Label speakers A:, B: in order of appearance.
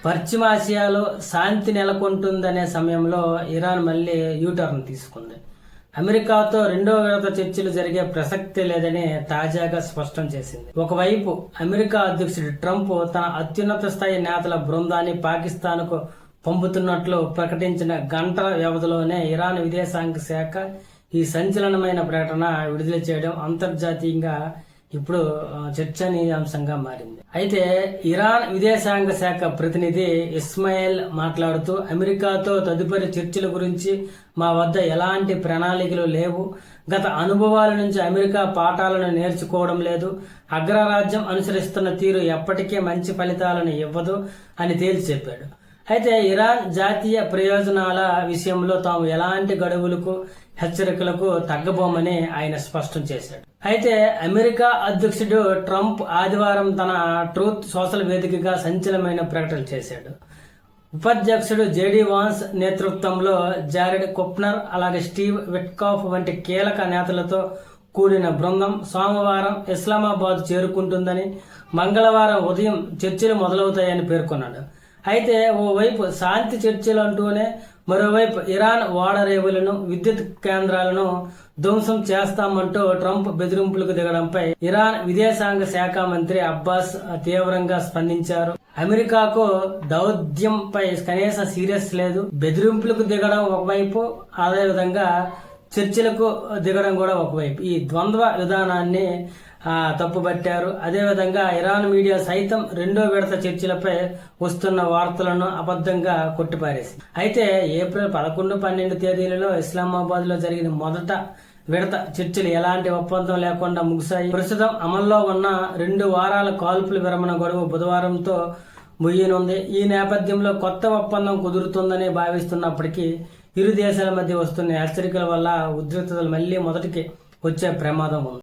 A: పశ్చిమాసియాలో శాంతి నెలకొంటుందనే సమయంలో ఇరాన్ మళ్లీ యూటర్న్ తీసుకుంది. అమెరికాతో రెండో విడత చర్చలు జరిగే ప్రసక్తే లేదని తాజాగా స్పష్టం చేసింది. ఒకవైపు అమెరికా అధ్యక్షుడు ట్రంప్ తన అత్యున్నత స్థాయి నేతల బృందాన్ని పాకిస్తాన్కు పంపుతున్నట్లు ప్రకటించిన గంటల వ్యవధిలోనే ఇరాన్ విదేశాంగ శాఖ ఈ సంచలనమైన ప్రకటన విడుదల చేయడం అంతర్జాతీయంగా ఇప్పుడు చర్చనీయాంశంగా మారింది. అయితే ఇరాన్ విదేశాంగ శాఖ ప్రతినిధి ఇస్మాయిల్ మాట్లాడుతూ, అమెరికాతో తదుపరి చర్చల గురించి మా వద్ద ఎలాంటి ప్రణాళికలు లేవు. గత అనుభవాల నుంచి అమెరికా పాఠాలను నేర్చుకోవడం లేదు. అగ్రరాజ్యం అనుసరిస్తున్న తీరు ఎప్పటికీ మంచి ఫలితాలను ఇవ్వదు అని తేల్చి చెప్పాడు. అయితే ఇరాన్ జాతీయ ప్రయోజనాల విషయంలో తాము ఎలాంటి గడువులకు హెచ్చరికలకు తగ్గబోమని ఆయన స్పష్టం చేశాడు. అయితే అమెరికా అధ్యక్షుడు ట్రంప్ ఆదివారం తన ట్రూత్ సోషల్ వేదికగా సంచలనమైన ప్రకటన చేశాడు. ఉపాధ్యక్షుడు జేడీ వాన్స్ నేతృత్వంలో జారెడ్ కుష్నర్ అలాగే స్టీవ్ విట్కాఫ్ వంటి కీలక నేతలతో కూడిన బృందం సోమవారం ఇస్లామాబాద్ చేరుకుంటుందని, మంగళవారం ఉదయం చర్చలు మొదలవుతాయని పేర్కొన్నాడు. అయితే ఓవైపు శాంతి చర్చలు అంటూనే మరోవైపు ఇరాన్ ఓడరేవులను, విద్యుత్ కేంద్రాలను ధ్వంసం చేస్తామంటూ ట్రంప్ బెదిరింపులకు దిగడంపై ఇరాన్ విదేశాంగ శాఖ మంత్రి అబ్బాస్ తీవ్రంగా స్పందించారు. అమెరికాకు దౌత్యంపై కనీస సీరియస్ లేదు. బెదిరింపులకు దిగడం ఒకవైపు, అదేవిధంగా చర్చలకు దిగడం కూడా ఒకవైపు. ఈ ద్వంద్వ విధానాన్ని తప్పుబట్టారు. అదేవిధంగా ఇరాన్ మీడియా సైతం రెండో విడత చర్చలపై వస్తున్న వార్తలను అబద్ధంగా కొట్టిపారేసింది. అయితే ఏప్రిల్ 11, 12 తేదీలలో ఇస్లామాబాద్ లో జరిగిన మొదట విడత చర్చలు ఎలాంటి ఒప్పందం లేకుండా ముగిశాయి. ప్రస్తుతం అమల్లో ఉన్న 2 వారాల కాల్పుల విరమణ గడువు బుధవారంతో ముగియనుంది. ఈ నేపథ్యంలో కొత్త ఒప్పందం కుదురుతుందని భావిస్తున్నప్పటికీ ఇరు దేశాల మధ్య వస్తున్న హెచ్చరికల వల్ల ఉద్రిక్తతలు మళ్లీ మొదటికి వచ్చే ప్రమాదం ఉంది.